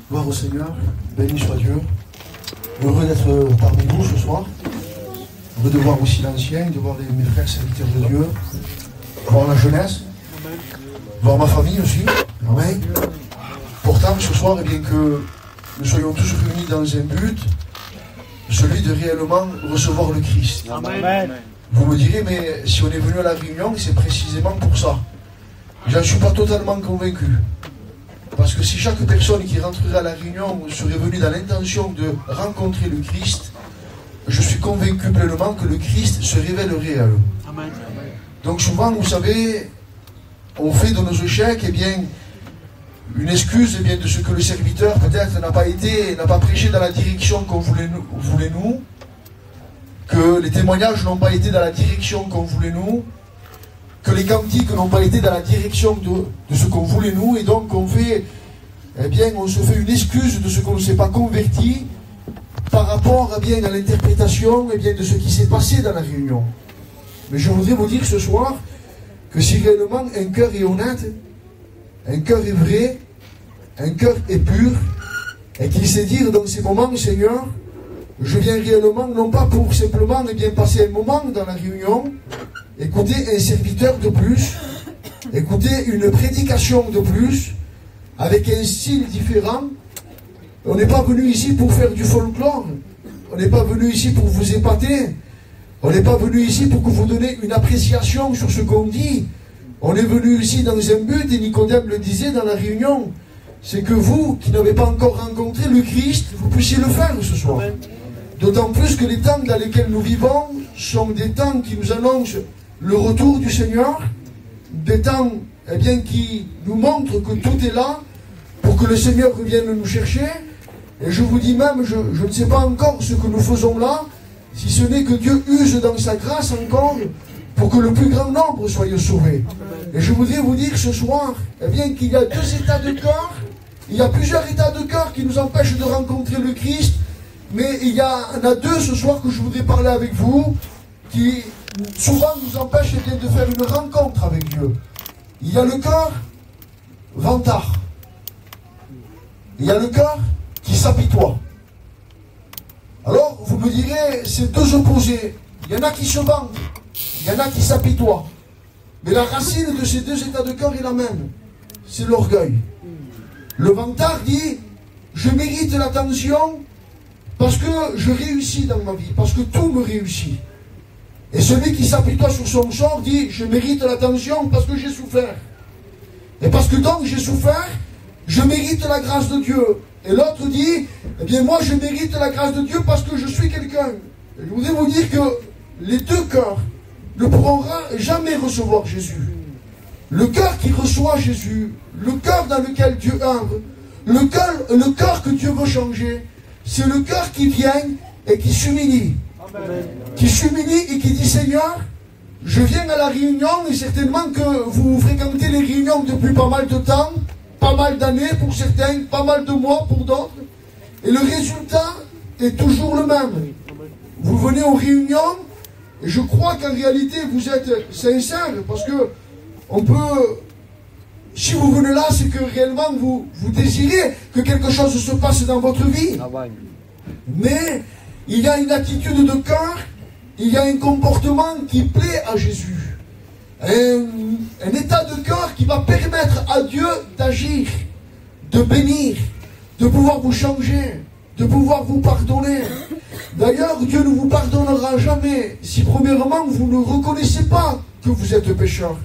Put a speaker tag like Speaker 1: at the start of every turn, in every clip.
Speaker 1: Gloire au Seigneur, béni soit Dieu. Heureux d'être parmi vous ce soir. Heureux de voir aussi l'ancien, de voir mes frères serviteurs de Dieu, de voir la jeunesse, de voir ma famille aussi. Amen. Pourtant, ce soir, eh bien que nous soyons tous réunis dans un but, celui de réellement recevoir le Christ.
Speaker 2: Amen.
Speaker 1: Vous me direz, mais si on est venu à la réunion, c'est précisément pour ça. Je n'en suis pas totalement convaincu. Parce que si chaque personne qui rentrerait à la réunion serait venue dans l'intention de rencontrer le Christ, je suis convaincu pleinement que le Christ se révélerait à eux.
Speaker 2: Amen.
Speaker 1: Donc souvent, vous savez, on fait de nos échecs, eh bien, une excuse eh bien, de ce que le serviteur peut-être n'a pas prêché dans la direction qu'on voulait nous, que les témoignages n'ont pas été dans la direction qu'on voulait nous, que les cantiques n'ont pas été dans la direction de ce qu'on voulait nous, et donc on fait, eh bien, on se fait une excuse de ce qu'on ne s'est pas converti par rapport eh bien, à l'interprétation eh bien, de ce qui s'est passé dans la réunion. Mais je voudrais vous dire ce soir que si réellement un cœur est honnête, un cœur est vrai, un cœur est pur, et qu'il sait dire dans ces moments, Seigneur, je viens réellement, non pas pour simplement eh bien, passer un moment dans la réunion, écouter un serviteur de plus, écouter une prédication de plus, avec un style différent. On n'est pas venu ici pour faire du folklore, on n'est pas venu ici pour vous épater, on n'est pas venu ici pour que vous donniez une appréciation sur ce qu'on dit. On est venu ici dans un but, et Nicodème le disait dans la réunion, c'est que vous, qui n'avez pas encore rencontré le Christ, vous puissiez le faire ce soir. D'autant plus que les temps dans lesquels nous vivons sont des temps qui nous annoncent le retour du Seigneur, des temps eh bien, qui nous montrent que tout est là pour que le Seigneur revienne nous chercher. Et je vous dis même, je ne sais pas encore ce que nous faisons là, si ce n'est que Dieu use dans sa grâce encore pour que le plus grand nombre soit sauvé. Et je voudrais vous dire ce soir eh bien, qu'il y a deux états de cœur, il y a plusieurs états de cœur qui nous empêchent de rencontrer le Christ, mais il y en a deux ce soir que je voudrais parler avec vous, qui souvent nous empêchent eh bien, de faire une rencontre avec Dieu. Il y a le cœur vantard. Il y a le cœur qui s'apitoie. Alors, vous me direz, c'est deux opposés. Il y en a qui se vantent, il y en a qui s'apitoient. Mais la racine de ces deux états de cœur est la même. C'est l'orgueil. Le vantard dit, je mérite l'attention parce que je réussis dans ma vie, parce que tout me réussit. Et celui qui s'apitoie sur son sort dit, je mérite l'attention parce que j'ai souffert. Et parce que donc j'ai souffert, je mérite la grâce de Dieu. Et l'autre dit, eh bien moi je mérite la grâce de Dieu parce que je suis quelqu'un. Je voudrais vous dire que les deux cœurs ne pourront jamais recevoir Jésus. Le cœur qui reçoit Jésus, le cœur dans lequel Dieu œuvre, le cœur que Dieu veut changer, c'est le cœur qui vient et qui s'humilie. Qui s'humilie et qui dit, Seigneur, je viens à la réunion, et certainement que vous fréquentez les réunions depuis pas mal de temps, pas mal d'années pour certains, pas mal de mois pour d'autres, et le résultat est toujours le même. Vous venez aux réunions, et je crois qu'en réalité vous êtes sincère, parce que on peut, si vous venez là, c'est que réellement vous désirez que quelque chose se passe dans votre vie. Mais il y a une attitude de cœur, il y a un comportement qui plaît à Jésus. Un état de cœur qui va permettre à Dieu d'agir, de bénir, de pouvoir vous changer, de pouvoir vous pardonner. D'ailleurs, Dieu ne vous pardonnera jamais si premièrement vous ne reconnaissez pas que vous êtes pécheur.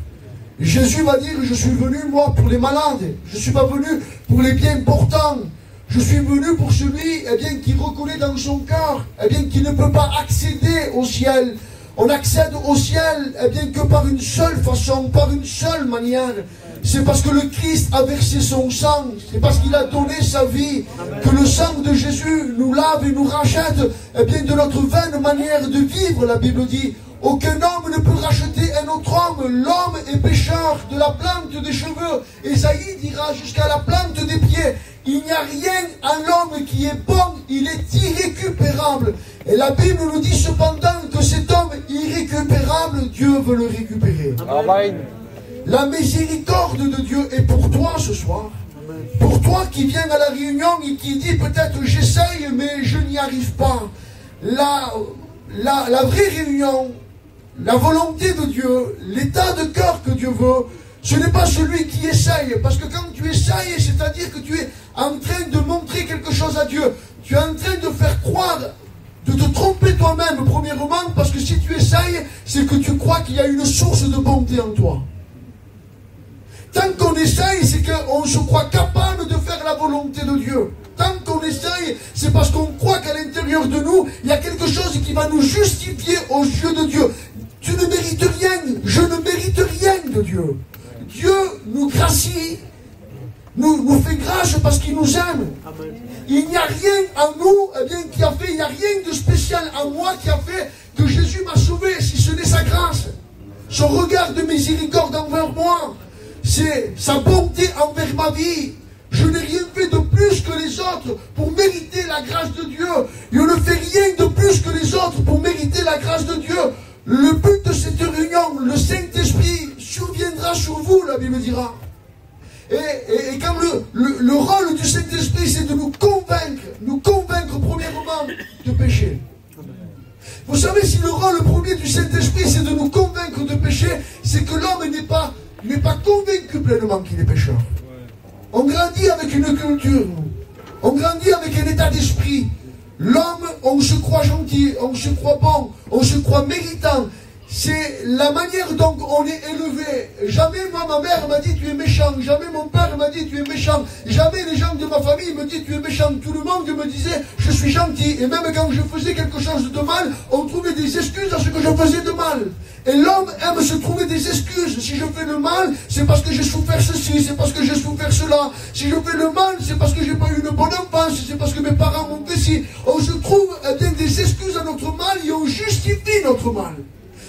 Speaker 1: Jésus va dire, je suis venu moi pour les malades, je ne suis pas venu pour les bien portants. Je suis venu pour celui eh bien, qui reconnaît dans son cœur eh bien, qu'il ne peut pas accéder au ciel. On accède au ciel eh bien, que par une seule façon, par une seule manière. C'est parce que le Christ a versé son sang, c'est parce qu'il a donné sa vie, que le sang de Jésus nous lave et nous rachète eh bien, de notre vaine manière de vivre. La Bible dit, aucun homme ne peut racheter un autre homme. L'homme est pécheur de la plante des cheveux. Ésaïe dira jusqu'à la plante des pieds. Il n'y a rien en l'homme qui est bon, il est irrécupérable. Et la Bible nous dit cependant que cet homme irrécupérable, Dieu veut le récupérer.
Speaker 2: Amen.
Speaker 1: La miséricorde de Dieu est pour toi ce soir. Pour toi qui viens à la réunion et qui dit peut-être j'essaye mais je n'y arrive pas. La vraie réunion, la volonté de Dieu, l'état de cœur que Dieu veut, ce n'est pas celui qui essaye. Parce que quand tu essayes, c'est-à-dire que tu es en train de montrer quelque chose à Dieu. Tu es en train de faire croire, de te tromper toi-même premièrement, parce que si tu essayes, c'est que tu crois qu'il y a une source de bonté en toi. Tant qu'on essaye, c'est qu'on se croit capable de faire la volonté de Dieu. Tant qu'on essaye, c'est parce qu'on croit qu'à l'intérieur de nous, il y a quelque chose qui va nous justifier aux yeux de Dieu. Tu ne mérites rien, je ne mérite rien de Dieu. Dieu nous gracie, nous fait grâce parce qu'il nous aime. Amen. Il n'y a rien en nous qui a fait, il n'y a rien de spécial en moi qui a fait que Jésus m'a sauvé, si ce n'est sa grâce. Son regard de miséricorde envers moi. C'est sa bonté envers ma vie. Je n'ai rien fait de plus que les autres pour mériter la grâce de Dieu. Je ne fais rien de plus que les autres pour mériter la grâce de Dieu. Le but de cette réunion, le Saint-Esprit surviendra sur vous, la Bible dira. Et quand le rôle du Saint-Esprit, c'est de nous convaincre premièrement de péché. Vous savez, si le rôle premier du Saint-Esprit, c'est de nous convaincre de péché, c'est que l'homme n'est pas convaincu pleinement qu'il est pécheur. On grandit avec une culture, on grandit avec un état d'esprit. L'homme, on se croit gentil, on se croit bon, on se croit méritant. C'est la manière dont on est élevé. Jamais moi, ma mère m'a dit tu es méchant. Jamais mon père m'a dit tu es méchant. Jamais les gens de ma famille me disent tu es méchant. Tout le monde me disait je suis gentil. Et même quand je faisais quelque chose de mal, on trouvait des excuses à ce que je faisais de mal. Et l'homme aime se trouver des excuses. Si je fais le mal, c'est parce que j'ai souffert ceci, c'est parce que j'ai souffert cela. Si je fais le mal, c'est parce que j'ai pas eu une bonne enfance, c'est parce que mes parents m'ont blessé. On se trouve des excuses à notre mal et on justifie notre mal.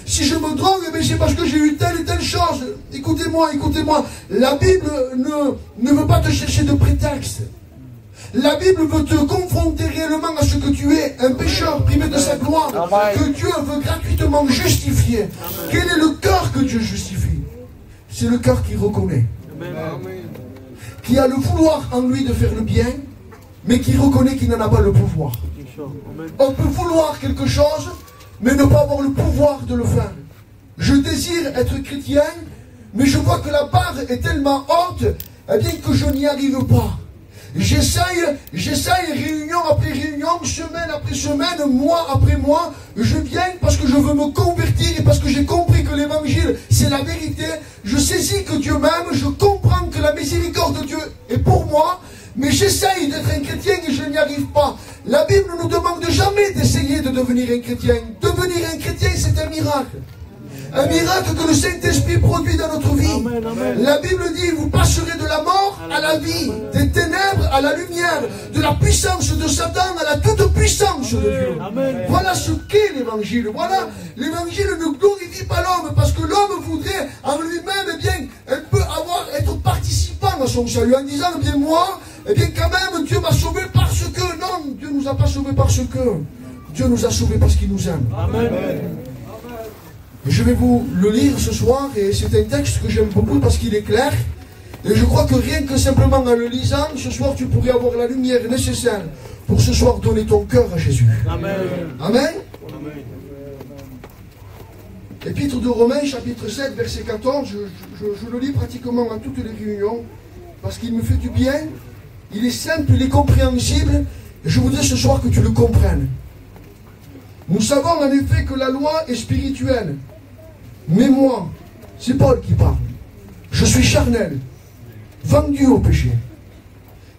Speaker 1: Si je me drogue, c'est parce que j'ai eu telle et telle chose. Écoutez-moi, écoutez-moi. La Bible ne veut pas te chercher de prétexte. La Bible veut te confronter réellement à ce que tu es, un pécheur privé de sa gloire, que Dieu veut gratuitement justifier. Quel est le cœur que Dieu justifie? C'est le cœur qui reconnaît. Qui a le vouloir en lui de faire le bien, mais qui reconnaît qu'il n'en a pas le pouvoir. On peut vouloir quelque chose, mais ne pas avoir le pouvoir de le faire. Je désire être chrétien, mais je vois que la barre est tellement haute, que je n'y arrive pas. J'essaye réunion après réunion, semaine après semaine, mois après mois. Je viens parce que je veux me convertir et parce que j'ai compris que l'évangile, c'est la vérité. Je saisis que Dieu m'aime, je comprends que la miséricorde de Dieu est pour moi. Mais j'essaye d'être un chrétien et je n'y arrive pas. La Bible ne nous demande jamais d'essayer de devenir un chrétien. Devenir un chrétien, c'est un miracle. Un miracle que le Saint-Esprit produit dans notre vie. Amen, amen. La Bible dit, vous passerez de la mort à la vie, des ténèbres à la lumière, de la puissance de Satan à la toute-puissance de Dieu. Amen. Voilà ce qu'est l'évangile. Voilà, l'évangile ne glorifie pas l'homme, parce que l'homme voudrait en lui-même être participant à son salut, en disant, moi, quand même, Dieu m'a sauvé parce que... Non, Dieu ne nous a pas sauvés parce que... Dieu nous a sauvés parce qu'il nous aime. Amen. Je vais vous le lire ce soir, et c'est un texte que j'aime beaucoup parce qu'il est clair. Et je crois que rien que simplement en le lisant, ce soir tu pourrais avoir la lumière nécessaire pour ce soir donner ton cœur à Jésus. Amen. Amen. Amen. Épître de Romains, chapitre 7, verset 14, je le lis pratiquement à toutes les réunions, parce qu'il me fait du bien, il est simple, il est compréhensible, et je voudrais ce soir que tu le comprennes. Nous savons en effet que la loi est spirituelle, mais moi, c'est Paul qui parle, je suis charnel, vendu au péché,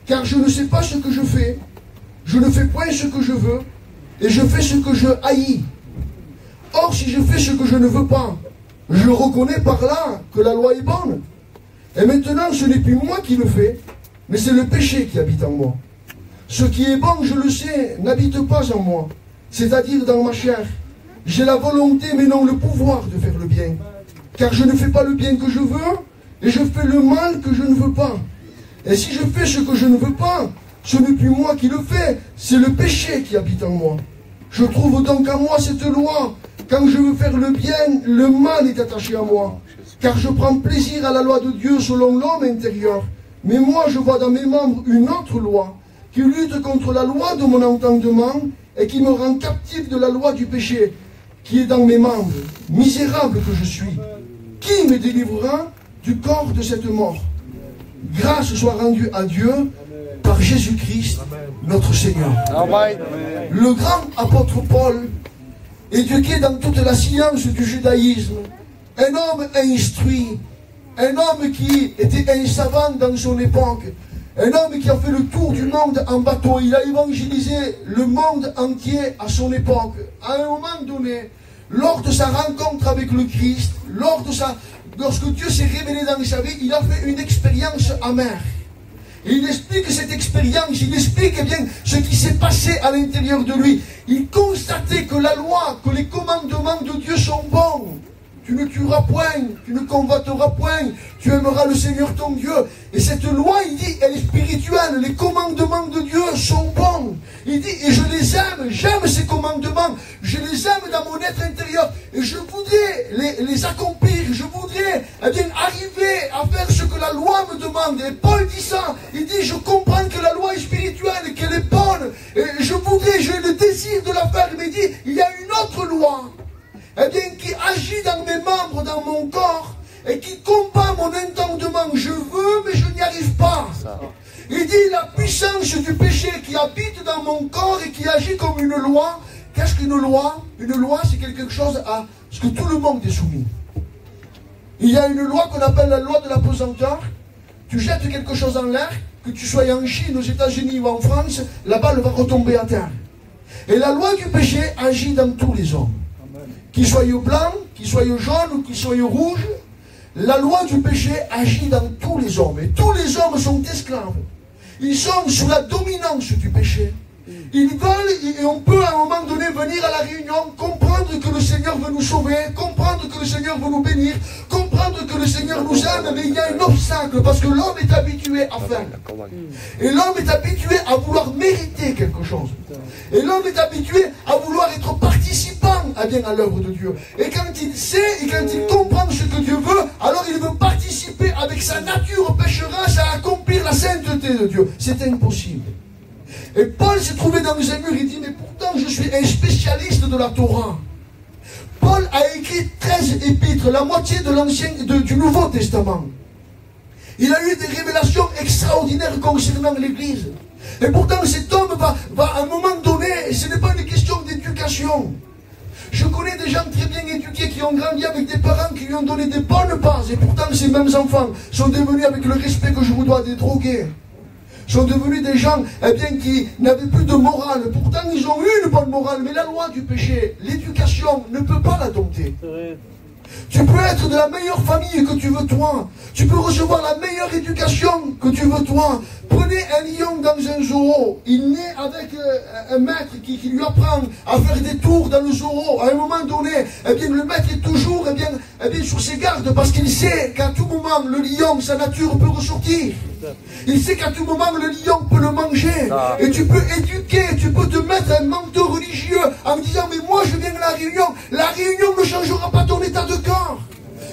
Speaker 1: car je ne sais pas ce que je ne fais point ce que je veux, et je fais ce que je haïs. Or, si je fais ce que je ne veux pas, je reconnais par là que la loi est bonne. Et maintenant, ce n'est plus moi qui le fais, mais c'est le péché qui habite en moi. Ce qui est bon, je le sais, n'habite pas en moi, c'est-à-dire dans ma chair. J'ai la volonté, mais non le pouvoir de faire le bien. Car je ne fais pas le bien que je veux, et je fais le mal que je ne veux pas. Et si je fais ce que je ne veux pas, ce n'est plus moi qui le fais, c'est le péché qui habite en moi. Je trouve donc en moi cette loi. Quand je veux faire le bien, le mal est attaché à moi. Car je prends plaisir à la loi de Dieu selon l'homme intérieur. Mais moi, je vois dans mes membres une autre loi qui lutte contre la loi de mon entendement et qui me rend captif de la loi du péché qui est dans mes membres. Misérable que je suis, qui me délivrera du corps de cette mort? Grâce soit rendue à Dieu par Jésus-Christ, notre Seigneur.
Speaker 2: Amen.
Speaker 1: Le grand apôtre Paul, éduqué dans toute la science du judaïsme, un homme instruit, un homme qui était un savant dans son époque, un homme qui a fait le tour du monde en bateau. Il a évangélisé le monde entier à son époque. À un moment donné, lors de sa rencontre avec le Christ, lorsque Dieu s'est révélé dans sa vie, il a fait une expérience amère. Et il explique cette expérience, il explique eh bien ce qui s'est passé à l'intérieur de lui. Il constatait que la loi, que les commandements de Dieu sont bons. Tu ne tueras point, tu ne convoiteras point, tu aimeras le Seigneur ton Dieu. Et cette loi, il dit, elle est spirituelle, les commandements de Dieu sont bons. Il dit, et je les aime, j'aime ces commandements, je les aime dans mon être intérieur. Et je voudrais les accomplir, je voudrais eh bien, arriver à faire ce que la loi me demande. Et Paul dit ça, il dit, je comprends que la loi est spirituelle, qu'elle est bonne, et j'ai le désir de la faire. Mais il dit, il y a une autre loi. Eh bien, qui agit dans mes membres, dans mon corps, et qui combat mon entendement. Je veux, mais je n'y arrive pas. Il dit la puissance du péché qui habite dans mon corps et qui agit comme une loi. Qu'est-ce qu'une loi? Une loi, c'est quelque chose à ce que tout le monde est soumis. Il y a une loi qu'on appelle la loi de la pesanteur. Tu jettes quelque chose en l'air, que tu sois en Chine, aux États-Unis ou en France, la balle va retomber à terre. Et la loi du péché agit dans tous les hommes. Qu'ils soient blancs, qu'ils soient jaunes ou qu'ils soient rouges, la loi du péché agit dans tous les hommes. Et tous les hommes sont esclaves. Ils sont sous la dominance du péché. Ils veulent, et on peut à un moment donné venir à la réunion, comprendre que le Seigneur veut nous sauver, comprendre que le Seigneur veut nous bénir, comprendre que le Seigneur nous aime, mais il y a un obstacle, parce que l'homme est habitué à faire. Et l'homme est habitué à vouloir mériter quelque chose. Et l'homme est habitué à vouloir être participant à l'œuvre de Dieu. Et quand il sait, et quand il comprend ce que Dieu veut, alors il veut participer avec sa nature pécheresse à accomplir la sainteté de Dieu. C'est impossible. Et Paul s'est trouvé dans un mur, il dit, mais pourtant je suis un spécialiste de la Torah. Paul a écrit 13 épîtres, la moitié de du Nouveau Testament. Il a eu des révélations extraordinaires concernant l'Église. Et pourtant cet homme va à un moment donné, ce n'est pas une question d'éducation. Je connais des gens très bien éduqués qui ont grandi avec des parents qui lui ont donné des bonnes bases. Et pourtant ces mêmes enfants sont devenus, avec le respect que je vous dois, des drogués. Sont devenus des gens qui n'avaient plus de morale. Pourtant, ils ont eu une bonne morale. Mais la loi du péché, l'éducation, ne peut pas la dompter. Tu peux être de la meilleure famille que tu veux toi. Tu peux recevoir la meilleure éducation que tu veux toi. Prenez un lion dans un zoo. Il naît avec un maître qui lui apprend à faire des tours dans le zoo. À un moment donné, le maître est toujours sur ses gardes parce qu'il sait qu'à tout moment, le lion, sa nature peut ressortir. Il sait qu'à tout moment, le lion peut le manger. Et tu peux éduquer, tu peux te mettre un manteau religieux en disant, mais moi je viens de la réunion. La réunion ne changera pas ton état de corps.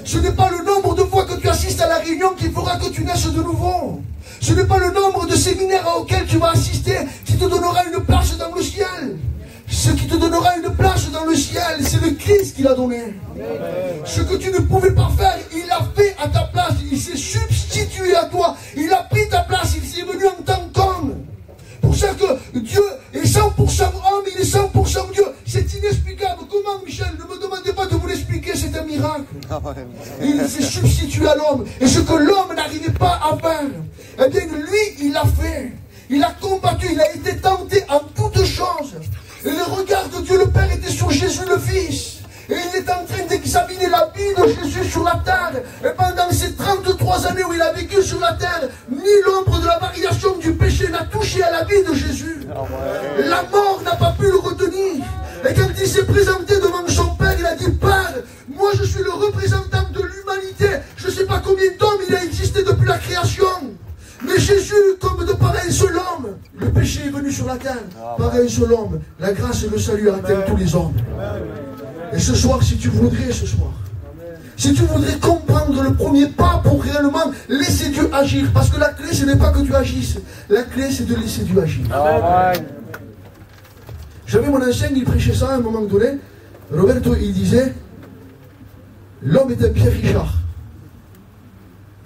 Speaker 1: Ce n'est pas le nombre de fois que tu assistes à la réunion qui fera que tu naisses de nouveau. Ce n'est pas le nombre de séminaires auxquels tu vas assister qui te donnera une place dans le ciel. Ce qui te donnera une place dans le ciel, c'est le Christ qui l'a donné. Ce que tu ne pouvais pas faire, il l'a fait à ta place. Il s'est substitué à toi. Il a pris ta place. Il s'est venu en tant qu'homme. Pour ça que Dieu est 100% homme, il est 100% Dieu. C'est inexplicable. Comment, Michel? Ne me demandez pas de vous l'expliquer, c'est un miracle. Il s'est substitué à l'homme. Et ce que l'homme n'arrivait pas à faire, lui, il l'a fait. Il a combattu, il a été tenté en toutes choses. Et le regard de Dieu le Père était sur Jésus le Fils. Et il est en train d'examiner la vie de Jésus sur la terre. Et pendant ces 33 années où il a vécu sur la terre, ni l'ombre de la variation du péché n'a touché à la vie de Jésus. La mort n'a pas pu le retenir. Et quand il s'est présenté devant son Père, il a dit, Père, moi je suis le représentant de l'humanité. Je ne sais pas combien d'hommes il a existé depuis la création. Mais Jésus, comme de par un seul homme, le péché est venu sur la terre. Par un seul homme, la grâce et le salut a atteint tous les hommes. Et ce soir, si tu voudrais ce soir, si tu voudrais comprendre le premier pas pour réellement laisser Dieu agir, parce que la clé, ce n'est pas que tu agisses, la clé, c'est de laisser Dieu agir. Amen. J'avais mon ancien, il prêchait ça à un moment donné. Roberto, il disait, l'homme est un Pierre Richard.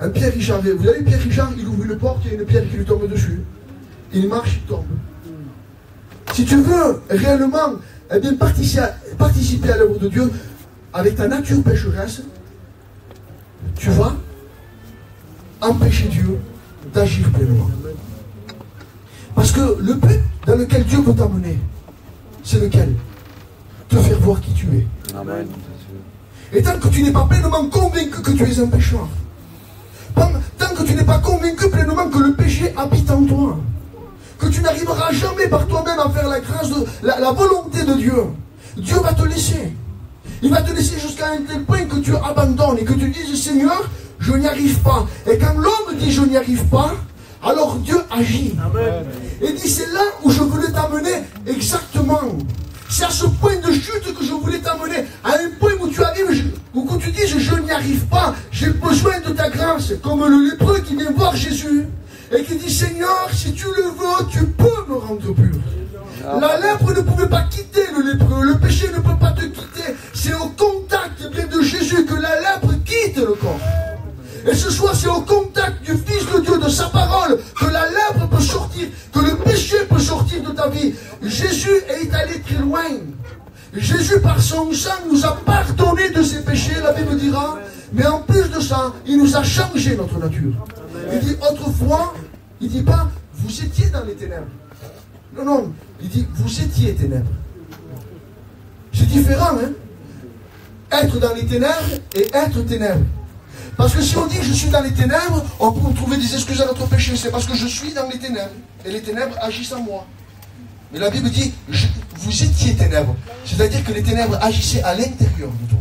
Speaker 1: Un Pierre Richard. Vous avez Pierre Richard, il ouvre une porte, il y a une pierre qui lui tombe dessus. Il marche, il tombe. Si tu veux réellement eh bien, participer à l'œuvre de Dieu avec ta nature pécheresse, tu vas empêcher Dieu d'agir pleinement. Parce que le but dans lequel Dieu peut t'amener, c'est lequel? Te faire voir qui tu es. Amen. Et tant que tu n'es pas pleinement convaincu que tu es un pécheur, tant que tu n'es pas convaincu pleinement que le péché habite en toi, que tu n'arriveras jamais par toi-même à faire la grâce de la volonté de Dieu, Dieu va te laisser. Il va te laisser jusqu'à un tel point que tu abandonnes et que tu dises, Seigneur, je n'y arrive pas. Et quand l'homme dit je n'y arrive pas, alors Dieu agit. Amen. Et dit, c'est là où je voulais t'amener exactement. C'est à ce point de chute que je voulais t'amener. À un point où tu arrives, où tu dises, je n'y arrive pas, j'ai besoin de ta grâce. Comme le lépreux qui vient voir Jésus et qui dit, Seigneur, si tu le veux, tu peux me rendre pur. La lèpre ne pouvait pas quitter le lépreux. Le péché ne peut pas te quitter. C'est au contact de Jésus que la lèpre quitte le corps. Et ce soir, c'est au contact du Fils de Dieu, de sa parole, que la lèpre peut sortir, que le péché peut sortir de ta vie. Jésus est allé très loin. Jésus, par son sang, nous a pardonné de ses péchés, la Bible dira. Mais en plus de ça, il nous a changé notre nature. Il dit, autrefois, il ne dit pas, vous étiez dans les ténèbres. Non, non, il dit, vous étiez ténèbres. C'est différent, hein? Être dans les ténèbres et être ténèbres. Parce que si on dit que je suis dans les ténèbres, on peut trouver des excuses à notre péché. C'est parce que je suis dans les ténèbres. Et les ténèbres agissent en moi. Mais la Bible dit, vous étiez ténèbres. C'est-à-dire que les ténèbres agissaient à l'intérieur de toi.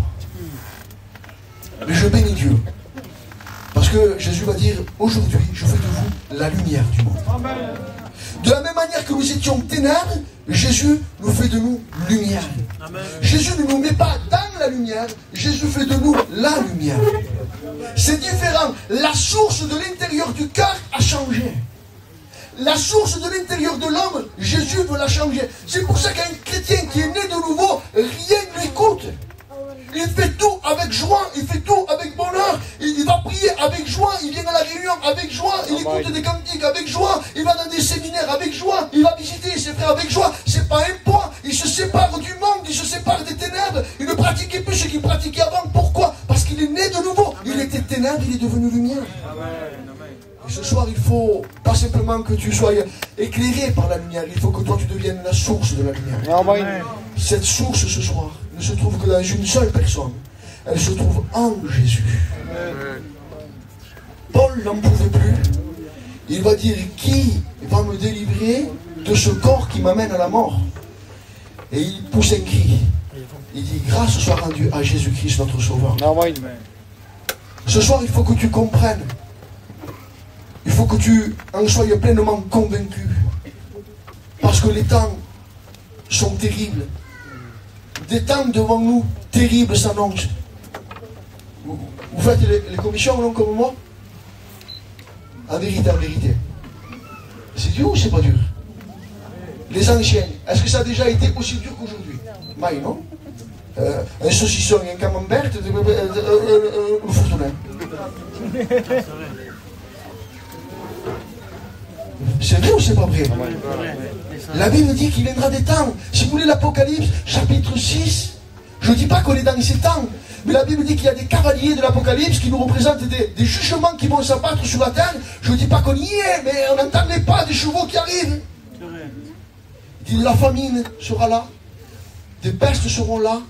Speaker 1: Mais je bénis Dieu. Parce que Jésus va dire, aujourd'hui, je fais de vous la lumière du monde. Amen. De la même manière que nous étions ténèbres, Jésus nous fait de nous lumière. Amen. Jésus ne nous met pas dans la lumière, Jésus fait de nous la lumière. C'est différent. La source de l'intérieur du cœur a changé. La source de l'intérieur de l'homme, Jésus veut la changer. C'est pour ça qu'un chrétien qui est né de nouveau, rien ne lui coûte. Il fait tout avec joie, il fait tout avec bonheur. Il va prier avec joie, il vient à la réunion avec joie, il écoute des cantiques avec joie, il va dans des séminaires avec joie, il va visiter ses frères avec joie. C'est pas un poids, il se sépare du monde, il se sépare des ténèbres. Il ne pratiquait plus ce qu'il pratiquait avant. Pourquoi? Parce qu'il est né de nouveau. Il était ténèbres, il est devenu lumière. Et ce soir, il faut pas simplement que tu sois éclairé par la lumière, il faut que toi tu deviennes la source de la lumière. Cette source ce soir ne se trouve que dans une seule personne. Elle se trouve en Jésus. Paul n'en pouvait plus. Il va dire, qui va me délivrer de ce corps qui m'amène à la mort? Et il pousse un cri. Il dit, grâce soit rendue à Jésus-Christ notre Sauveur. Ce soir, il faut que tu comprennes. Il faut que tu en sois pleinement convaincu. Parce que les temps sont terribles. Des temps devant nous terribles s'annoncent. Vous faites les commissions, non, comme moi? En vérité, en vérité. C'est dur ou c'est pas dur? Les anciens, est-ce que ça a déjà été aussi dur qu'aujourd'hui? Maï, non? Un saucisson et un camembert, le fourtonnet. C'est vrai ou c'est pas vrai? La Bible dit qu'il viendra des temps. Si vous voulez l'Apocalypse, chapitre 6, je ne dis pas qu'on est dans ces temps, mais la Bible dit qu'il y a des cavaliers de l'Apocalypse qui nous représentent des jugements qui vont s'abattre sur la terre. Je ne dis pas qu'on y est, mais on n'entend les pas des chevaux qui arrivent. Il dit, la famine sera là, des pestes seront là,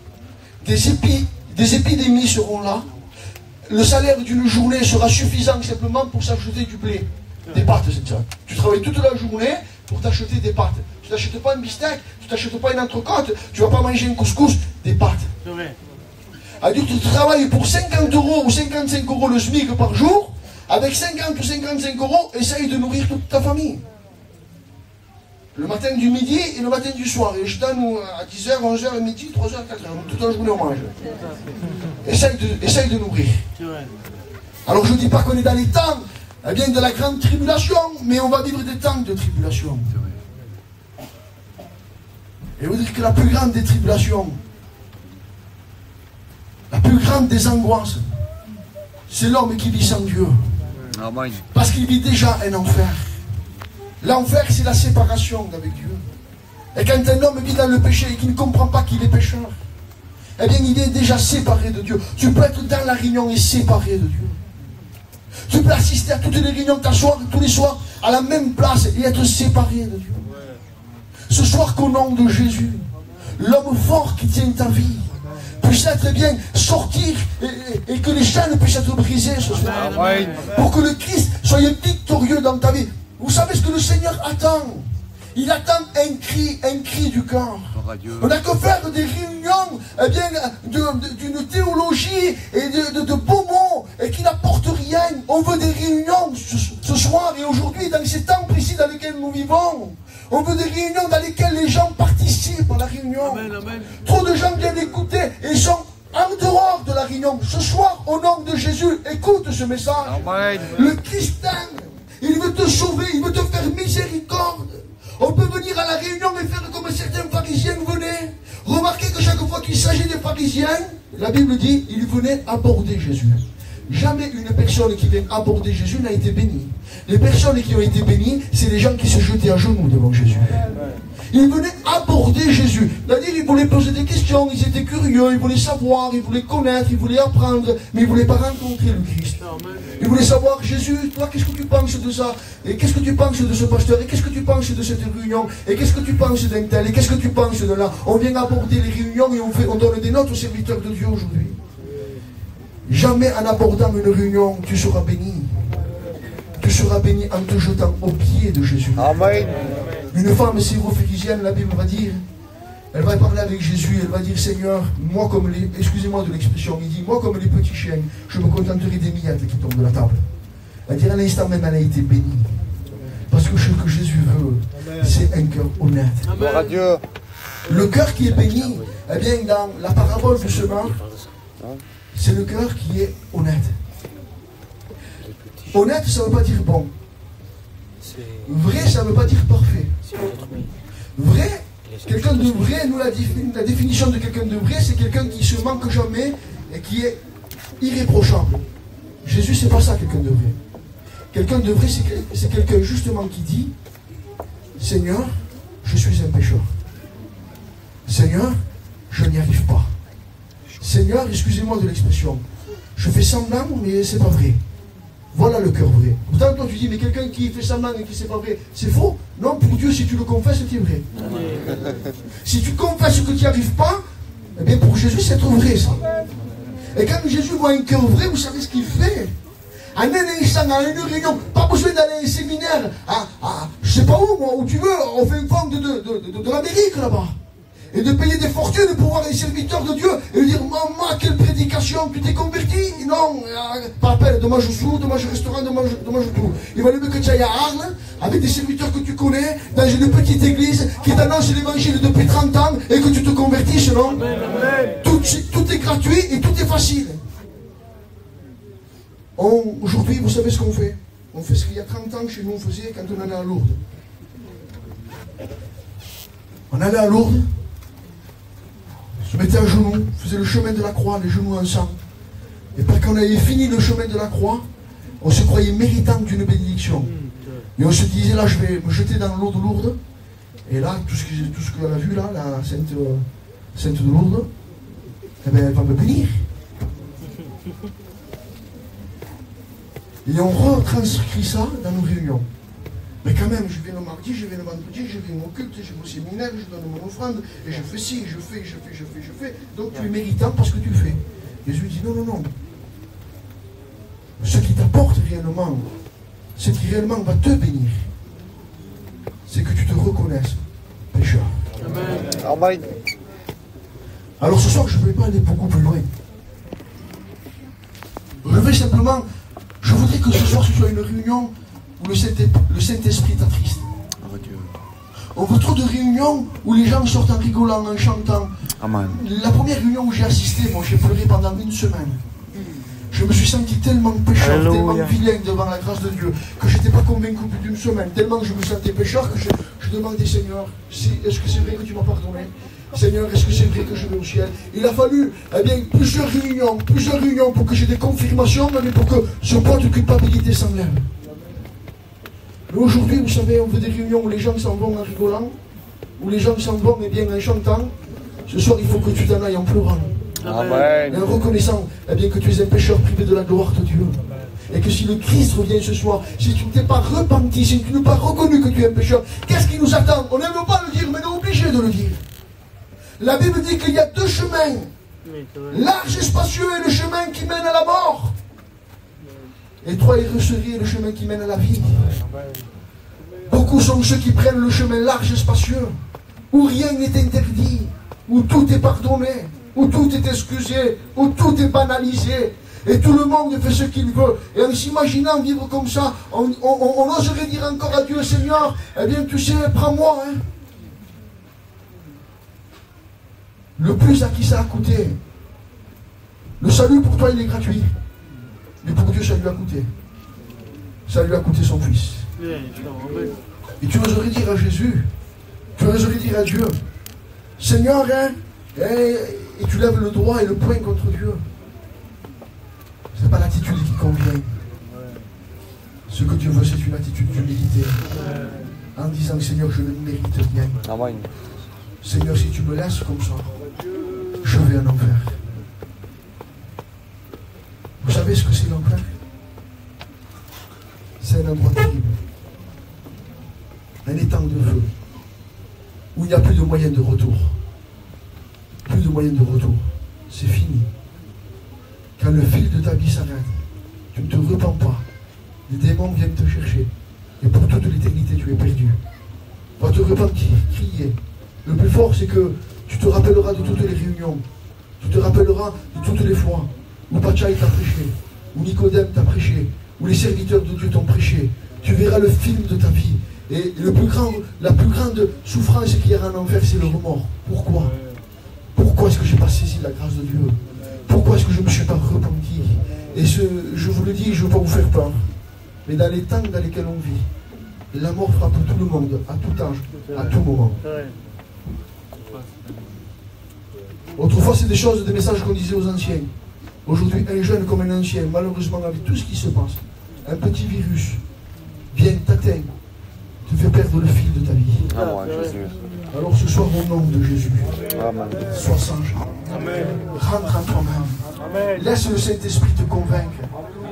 Speaker 1: des épidémies seront là. Le salaire d'une journée sera suffisant simplement pour s'acheter du blé. Des pâtes, c'est ça. Tu travailles toute la journée pour t'acheter des pâtes. Tu n'achètes pas un bistec, tu n'achètes pas une entrecôte, tu ne vas pas manger un couscous, des pâtes. C'est vrai. Alors tu travailles pour 50 € ou 55 € le SMIC par jour, avec 50 ou 55 €, essaye de nourrir toute ta famille. Le matin du midi et le matin du soir. Et je donne à 10h, 11h, midi, 3h, 4h. Toute la journée on mange. Essaye de nourrir. Alors je ne dis pas qu'on est dans les temps de la grande tribulation, mais on va vivre des temps de tribulation. Et vous dire que la plus grande des tribulations, la plus grande des angoisses, c'est l'homme qui vit sans Dieu. Parce qu'il vit déjà un enfer. L'enfer, c'est la séparation avec Dieu. Et quand un homme vit dans le péché et qu'il ne comprend pas qu'il est pécheur, eh bien, il est déjà séparé de Dieu. Tu peux être dans la réunion et séparé de Dieu. Tu peux assister à toutes les réunions, t'asseoir tous les soirs à la même place et être séparé de Dieu. Ce soir, qu'au nom de Jésus, l'homme fort qui tient ta vie puisse être bien sortir et que les chaînes puissent être brisées ce soir. Pour que le Christ soit victorieux dans ta vie. Vous savez ce que le Seigneur attend? Il attend un cri du cœur. On n'a que faire des réunions d'une théologie et de beaux mots et qui n'apportent rien. On veut des réunions ce soir et aujourd'hui dans ces temps précis dans lesquels nous vivons. On veut des réunions dans lesquelles les gens participent à la réunion. Amen, amen. Trop de gens viennent écouter et ils sont en dehors de la réunion. Ce soir, au nom de Jésus, écoute ce message. Amen. Le Christ t'aime. Il veut te sauver, il veut te faire miséricorde. On peut venir à la réunion et faire comme certains pharisiens venaient. Remarquez que chaque fois qu'il s'agit des pharisiens, la Bible dit, ils venaient aborder Jésus. Jamais une personne qui vient aborder Jésus n'a été bénie. Les personnes qui ont été bénies, c'est les gens qui se jetaient à genoux devant Jésus. Ils venaient aborder Jésus. C'est-à-dire, ils voulaient poser des questions, ils étaient curieux, ils voulaient savoir, ils voulaient connaître, ils voulaient apprendre, mais ils ne voulaient pas rencontrer le Christ. Ils voulaient savoir, Jésus, toi, qu'est-ce que tu penses de ça? Et qu'est-ce que tu penses de ce pasteur? Et qu'est-ce que tu penses de cette réunion? Et qu'est-ce que tu penses d'un tel? Et qu'est-ce que tu penses de là? On vient aborder les réunions et on donne des notes aux serviteurs de Dieu aujourd'hui. Jamais en abordant une réunion, tu seras béni. Tu seras béni en te jetant aux pieds de Jésus. Amen. Une femme syro-phénicienne, la Bible va dire, elle va parler avec Jésus, elle va dire, Seigneur, moi comme les, excusez-moi de l'expression, il dit, moi comme les petits chiens, je me contenterai des miettes qui tombent de la table. Elle dit, à l'instant même, elle a été bénie. Parce que ce que Jésus veut, c'est un cœur honnête. Gloire à Dieu. Le cœur qui est béni, eh bien, dans la parabole du semeur, c'est le cœur qui est honnête. Honnête, ça ne veut pas dire bon. Vrai, ça ne veut pas dire parfait. Vrai, quelqu'un de vrai, nous la définition de quelqu'un de vrai, c'est quelqu'un qui ne se manque jamais et qui est irréprochable. Jésus, c'est pas ça, quelqu'un de vrai. Quelqu'un de vrai, c'est quelqu'un justement qui dit, Seigneur, je suis un pécheur. Seigneur, je n'y arrive pas. Seigneur, excusez-moi de l'expression, je fais semblant, mais c'est pas vrai. Voilà le cœur vrai. Pourtant, toi, tu dis, mais quelqu'un qui fait semblant et qui c'est pas vrai, c'est faux. Non, pour Dieu, si tu le confesses, c'est vrai. Si tu confesses que tu n'y arrives pas, eh bien, pour Jésus, c'est trop vrai, ça. Et quand Jésus voit un cœur vrai, vous savez ce qu'il fait. En un instant, à une réunion, pas besoin d'aller à un séminaire, je sais pas où, moi, où tu veux, on fait une forme de l'Amérique, là-bas. Et de payer des fortunes pour voir un serviteur de Dieu et lui dire, maman, quelle prédication, tu t'es converti? Non, pas appel, dommage au sou, dommage au restaurant, dommage tout. Il va mieux que tu ailles à Arles, avec des serviteurs que tu connais, dans une petite église qui t'annonce l'évangile depuis 30 ans et que tu te convertisses, non? Amen, amen. Tout est gratuit et tout est facile. Aujourd'hui, vous savez ce qu'on fait? On fait ce qu'il y a 30 ans chez nous, on faisait quand on allait à Lourdes. On allait à Lourdes, se mettait à genoux, faisait le chemin de la croix, les genoux ensemble. Et parce qu'on avait fini le chemin de la croix, on se croyait méritant d'une bénédiction. Et on se disait, là, je vais me jeter dans l'eau de Lourdes. Et là, tout ce qu'on a vu, là, la Sainte de Lourdes, eh bien, elle va me bénir. Et on retranscrit ça dans nos réunions. Mais quand même, je viens le mardi, je viens le vendredi, je viens au culte, je vais au séminaire, je donne mon offrande, et je fais ci, je fais. Donc tu es méritant parce que tu fais. Jésus dit non, non, non. Ce qui t'apporte réellement, ce qui réellement va te bénir, c'est que tu te reconnaisses pécheur. Amen. Alors ce soir, je ne vais pas aller beaucoup plus loin. Je vais simplement, je voudrais que ce soir, ce soit une réunion où le Saint-Esprit t'attriste. On veut trop de réunions où les gens sortent en rigolant, en chantant.
Speaker 2: Amen.
Speaker 1: La première réunion où j'ai assisté, moi j'ai pleuré pendant une semaine. Je me suis senti tellement pécheur,
Speaker 2: Alléluia.
Speaker 1: tellement vilain devant la grâce de Dieu, que je n'étais pas convaincu plus d'une semaine, tellement que je me sentais pécheur que je demandais, Seigneur, est-ce que c'est vrai que tu m'as pardonné? Seigneur, est-ce que c'est vrai que je vais au ciel? Il a fallu plusieurs réunions pour que j'ai des confirmations, mais pour que ce poids de culpabilité s'enlève. Mais aujourd'hui, vous savez, on veut des réunions où les gens s'en vont en rigolant, où les gens s'en vont en chantant. Ce soir, il faut que tu t'en ailles en pleurant.
Speaker 2: Amen.
Speaker 1: Et en reconnaissant que tu es un pécheur privé de la gloire de Dieu. Et que si le Christ revient ce soir, si tu ne t'es pas repenti, si tu n'as pas reconnu que tu es un pécheur, qu'est-ce qui nous attend? On n'aime pas le dire, mais on est obligé de le dire. La Bible dit qu'il y a deux chemins, large et spacieux est le chemin qui mène à la mort. Étroit et resserré est le chemin qui mène à la vie. Beaucoup sont ceux qui prennent le chemin large et spacieux, où rien n'est interdit, où tout est pardonné, où tout est excusé, où tout est banalisé, et tout le monde fait ce qu'il veut. Et en s'imaginant vivre comme ça, on oserait dire encore à Dieu, Seigneur, tu sais, prends-moi. Hein. Le plus à qui ça a coûté. Le salut pour toi, il est gratuit. Mais pour Dieu, ça lui a coûté. Ça lui a coûté son fils. Et tu oserais dire à Jésus, tu oserais dire à Dieu, Seigneur, et tu lèves le droit et le poing contre Dieu. Ce n'est pas l'attitude qui convient. Ce que Dieu veut, c'est une attitude d'humilité. En disant, Seigneur, je ne mérite rien.
Speaker 2: Amen.
Speaker 1: Seigneur, si tu me laisses comme ça, je vais en enfer. Vous savez ce que c'est l'enfer? C'est un endroit terrible. Un étang de feu. Où il n'y a plus de moyen de retour. Plus de moyen de retour. C'est fini. Quand le fil de ta vie s'arrête, tu ne te repens pas. Les démons viennent te chercher. Et pour toute l'éternité, tu es perdu. Va te repentir, crier. Le plus fort, c'est que tu te rappelleras de toutes les réunions. Tu te rappelleras de toutes les fois où Pachaï t'a prêché, où Nicodème t'a prêché, où les serviteurs de Dieu t'ont prêché. Tu verras le film de ta vie. Et la plus grande souffrance qu'il y aura en enfer, c'est le remords. Pourquoi? Pourquoi est-ce que je n'ai pas saisi la grâce de Dieu? Pourquoi est-ce que je ne me suis pas repenti? Et je vous le dis, je ne veux pas vous faire peur. Mais dans les temps dans lesquels on vit, la mort frappe tout le monde, à tout âge, à tout moment. Autrefois, c'est des messages qu'on disait aux anciens. Aujourd'hui, un jeune comme un ancien, malheureusement, avec tout ce qui se passe, un petit virus vient t'atteindre, te fait perdre le fil de ta vie.
Speaker 2: Amen, Jésus.
Speaker 1: Alors ce soir, au nom de Jésus,
Speaker 2: Amen.
Speaker 1: sois sage. Rentre en toi-même. Laisse le Saint-Esprit te convaincre.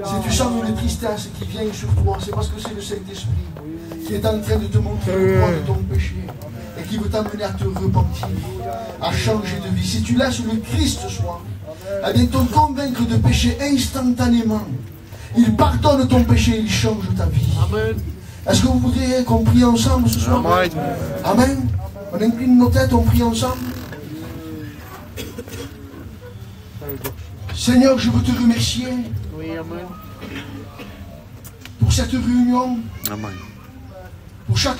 Speaker 1: Si tu sens une tristesse qui vient sur toi, c'est parce que c'est le Saint-Esprit qui est en train de te montrer le poids de ton péché et qui veut t'amener à te repentir, à changer de vie. Si tu laisses le Christ ce soir, te convaincre de péché instantanément, il pardonne ton péché, il change ta vie.
Speaker 3: Amen.
Speaker 1: Est-ce que vous voudriez qu'on prie ensemble ce soir?
Speaker 2: Amen.
Speaker 1: Amen. On incline nos têtes, on prie ensemble. Seigneur, je veux te remercier
Speaker 3: Oui, amen.
Speaker 1: pour cette réunion,
Speaker 2: Amen.
Speaker 1: pour chaque